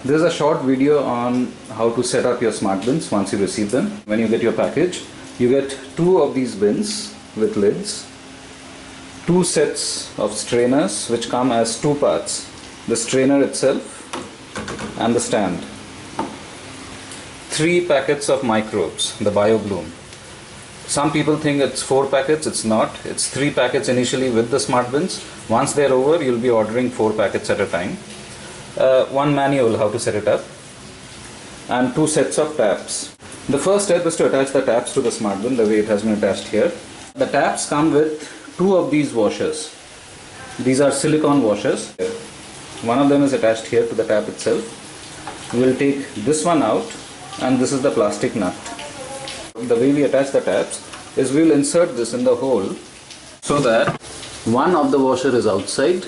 This is a short video on how to set up your smart bins once you receive them. When you get your package, you get 2 of these bins with lids, 2 sets of strainers which come as 2 parts, the strainer itself and the stand, 3 packets of microbes, the Biobloom. Some people think it's 4 packets, it's not. It's 3 packets initially with the smart bins. Once they're over, you'll be ordering 4 packets at a time. 1 manual how to set it up, and 2 sets of taps. The first step is to attach the taps to the smart bin the way it has been attached here. The taps come with 2 of these washers. These are silicone washers. One of them is attached here to the tap itself. We'll take this one out, and this is the plastic nut. The way we attach the taps is we'll insert this in the hole so that one of the washer is outside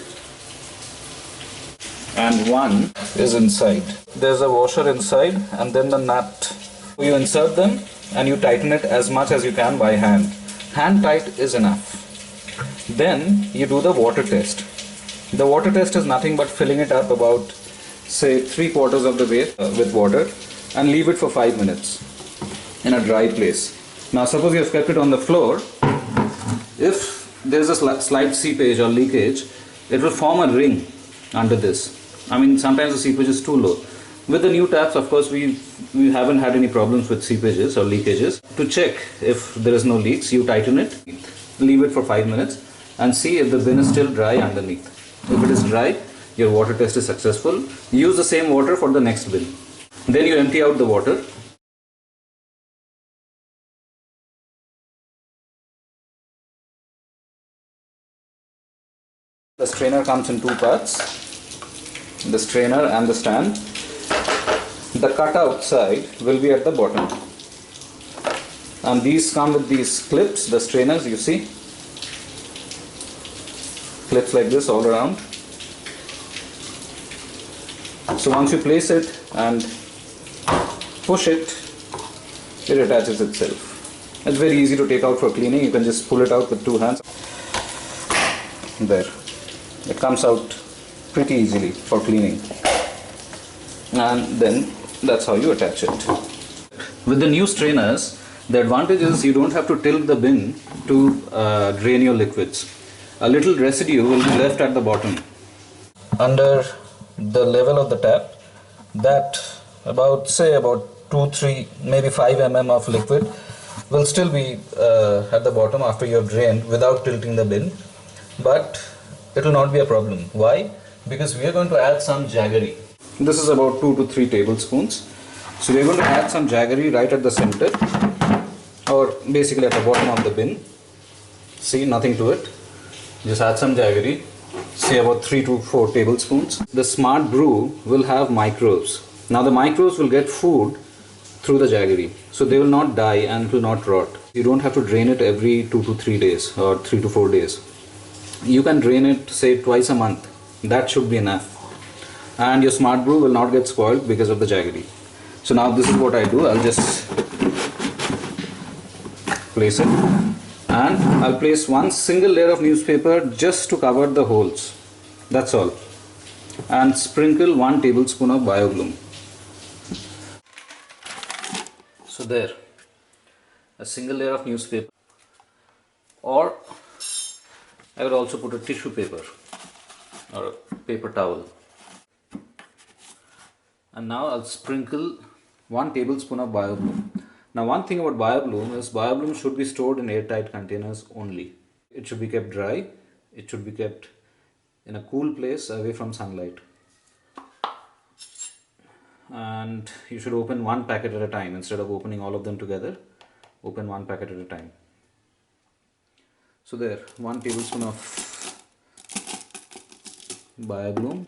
and one is inside. There's a washer inside and then the nut. You insert them and you tighten it as much as you can by hand. Hand tight is enough. Then you do the water test. The water test is nothing but filling it up about, say, 3/4 of the way with water and leave it for 5 minutes in a dry place. Now suppose you have kept it on the floor. If there's a slight seepage or leakage, it will form a ring under this. I mean, sometimes the seepage is too low. With the new taps, of course, we haven't had any problems with seepages or leakages. To check if there is no leaks, you tighten it, leave it for 5 minutes and see if the bin is still dry underneath. If it is dry, your water test is successful. Use the same water for the next bin. Then you empty out the water. The strainer comes in 2 parts, the strainer and the stand. The cutout side will be at the bottom, and these come with these clips, the strainers, you see, clips like this all around. So once you place it and push it, it attaches itself. It's very easy to take out for cleaning. You can just pull it out with 2 hands. There. It comes out pretty easily for cleaning, and then that's how you attach it. With the new strainers, the advantage is you don't have to tilt the bin to drain your liquids. A little residue will be left at the bottom under the level of the tap. That about 2, 3, maybe 5 mm of liquid will still be at the bottom after you have drained without tilting the bin, but it will not be a problem. Why? Because we are going to add some jaggery. This is about 2 to 3 tablespoons. So we are going to add some jaggery right at the center, or basically at the bottom of the bin. See, nothing to it. Just add some jaggery, say about 3 to 4 tablespoons. The smart brew will have microbes. Now the microbes will get food through the jaggery, so they will not die and it will not rot. You don't have to drain it every 2 to 3 days or 3 to 4 days. You can drain it, say, twice a month. That should be enough, and your smart brew will not get spoiled because of the jaggery. So now this is what I do. I'll just place it, and I'll place 1 single layer of newspaper just to cover the holes. That's all. And sprinkle 1 tablespoon of Biobloom. So there, a single layer of newspaper, or I would also put a tissue paper or a paper towel. And now I'll sprinkle 1 tablespoon of Biobloom. Now one thing about Biobloom is Biobloom should be stored in airtight containers only. It should be kept dry. It should be kept in a cool place away from sunlight. And you should open 1 packet at a time instead of opening all of them together. Open 1 packet at a time. So there, 1 tablespoon of Biobloom.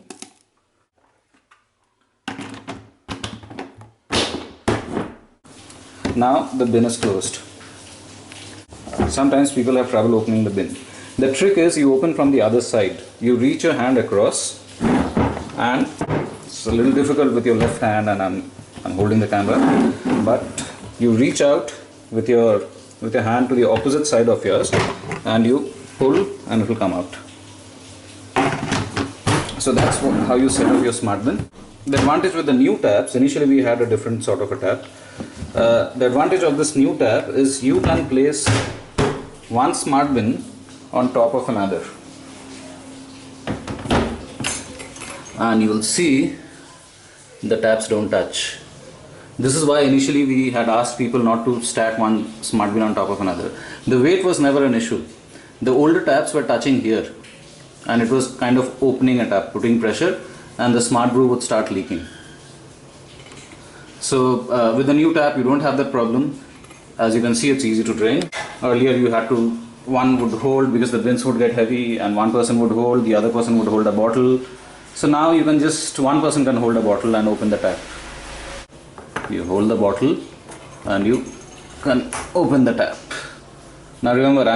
Now the bin is closed. Sometimes people have trouble opening the bin. The trick is you open from the other side. You reach your hand across, and it's a little difficult with your left hand, and I'm holding the camera, but you reach out with your hand to the opposite side of yours and you pull and it will come out. So that's how you set up your smart bin. The advantage with the new taps, initially we had a different sort of a tap. The advantage of this new tap is you can place one smart bin on top of another, and you will see the taps don't touch. This is why initially we had asked people not to stack one smart bin on top of another. The weight was never an issue. The older taps were touching here, and it was kind of opening a tap, putting pressure, and the smart brew would start leaking. So with the new tap you don't have that problem. As you can see, it's easy to drain. Earlier you had to, one would hold because the bins would get heavy, and one person would hold, the other person would hold a bottle. So now you can just, one person can hold a bottle and open the tap. You hold the bottle and you can open the tap. Now remember,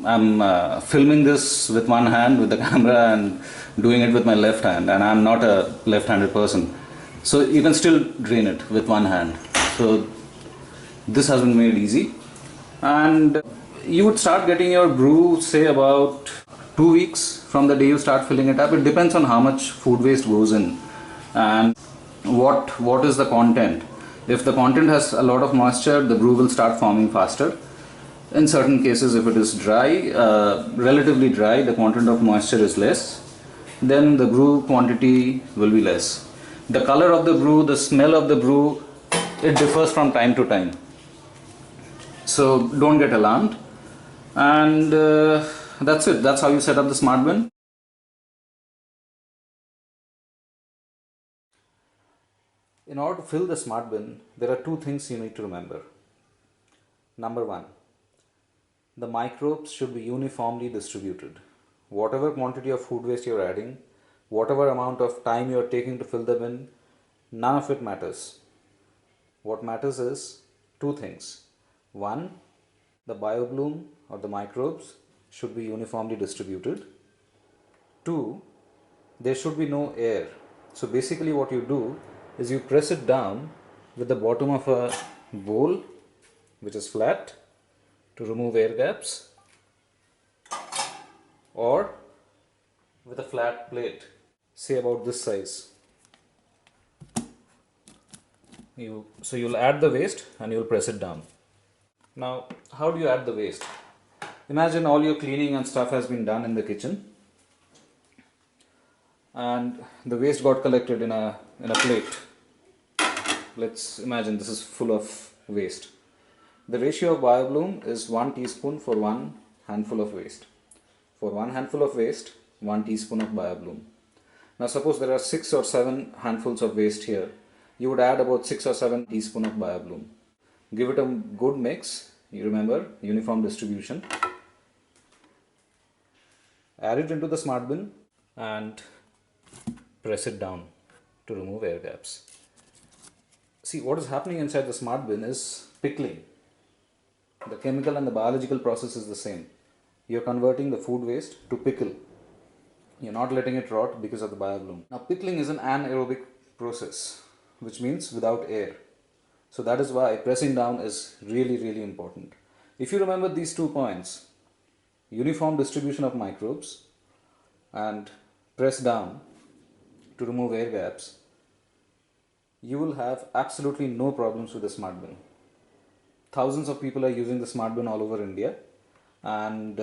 I'm filming this with one hand with the camera and doing it with my left hand, and I'm not a left-handed person. So you can still drain it with one hand. So this has been made easy, and you would start getting your brew, say about 2 weeks from the day you start filling it up. It depends on how much food waste goes in and what is the content. If the content has a lot of moisture, the brew will start forming faster. In certain cases, if it is dry, relatively dry, the content of moisture is less, then the brew quantity will be less. The color of the brew, the smell of the brew, it differs from time to time. So don't get alarmed, and that's it. That's how you set up the smart bin. In order to fill the smart bin, there are two things you need to remember. Number one, the microbes should be uniformly distributed. Whatever quantity of food waste you're adding, whatever amount of time you're taking to fill the bin, none of it matters. What matters is two things. One, the biobloom or the microbes should be uniformly distributed. Two, there should be no air. So basically what you do is you press it down with the bottom of a bowl which is flat to remove air gaps, or with a flat plate, say about this size. So you'll add the waste and you'll press it down. Now, how do you add the waste? Imagine all your cleaning and stuff has been done in the kitchen, and the waste got collected in a plate. Let's imagine this is full of waste. The ratio of biobloom is 1 teaspoon for 1 handful of waste. For 1 handful of waste, 1 teaspoon of biobloom. Now suppose there are 6 or 7 handfuls of waste here. You would add about 6 or 7 teaspoon of biobloom. Give it a good mix. You remember, uniform distribution. Add it into the smart bin and press it down to remove air gaps. See, what is happening inside the smart bin is pickling. The chemical and the biological process is the same. You're converting the food waste to pickle. You're not letting it rot because of the biobloom. Now, pickling is an anaerobic process, which means without air. So that is why pressing down is really, really important. If you remember these 2 points, uniform distribution of microbes and press down to remove air gaps, you will have absolutely no problems with the smart bin. Thousands of people are using the smart bin all over India, and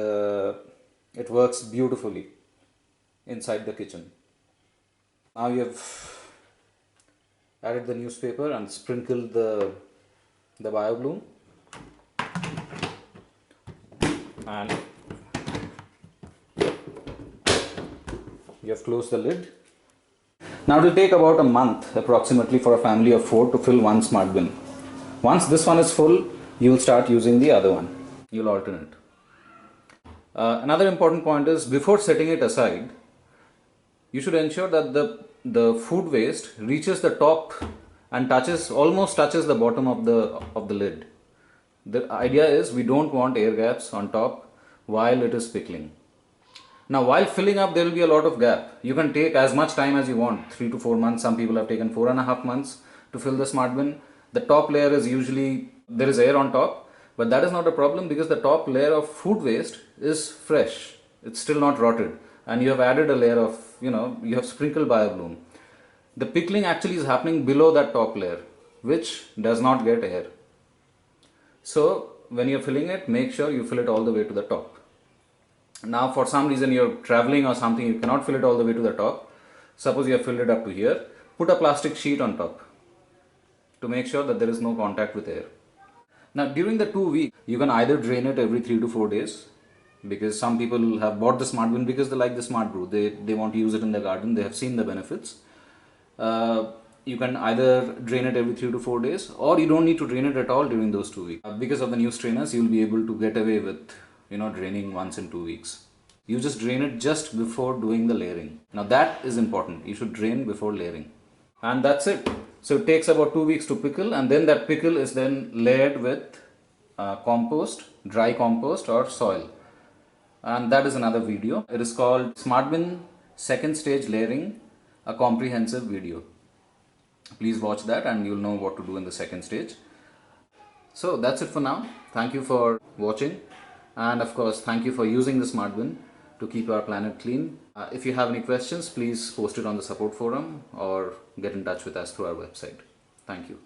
it works beautifully inside the kitchen. Now you have added the newspaper and sprinkled the biobloom, and you have closed the lid. Now it will take about a month approximately for a family of 4 to fill one smart bin. Once this one is full, you will start using the other one. You will alternate. Another important point is, before setting it aside, you should ensure that the food waste reaches the top and almost touches the bottom of the lid. The idea is we don't want air gaps on top while it is pickling. Now, while filling up, there will be a lot of gap. You can take as much time as you want, 3 to 4 months. Some people have taken 4.5 months to fill the smart bin. The top layer is usually, there is air on top, but that is not a problem because the top layer of food waste is fresh. It's still not rotted, and you have added a layer of, you have sprinkled biobloom. The pickling actually is happening below that top layer, which does not get air. So when you're filling it, make sure you fill it all the way to the top. Now for some reason you're traveling or something, you cannot fill it all the way to the top. Suppose you have filled it up to here, put a plastic sheet on top to make sure that there is no contact with air. Now during the 2 weeks, you can either drain it every 3 to 4 days, because some people have bought the Smartbin because they like the Smart Brew. They want to use it in their garden. They have seen the benefits. You can either drain it every 3 to 4 days, or you don't need to drain it at all during those 2 weeks. Because of the new strainers, you'll be able to get away with draining once in 2 weeks. You just drain it just before doing the layering. Now that is important. You should drain before layering. And that's it. So it takes about 2 weeks to pickle, and then that pickle is then layered with compost, dry compost or soil. And that is another video. It is called Smartbin Second Stage Layering, a comprehensive video. Please watch that and you'll know what to do in the second stage. So that's it for now. Thank you for watching. And of course, thank you for using the Smartbin to keep our planet clean. If you have any questions, please post it on the support forum or get in touch with us through our website. Thank you.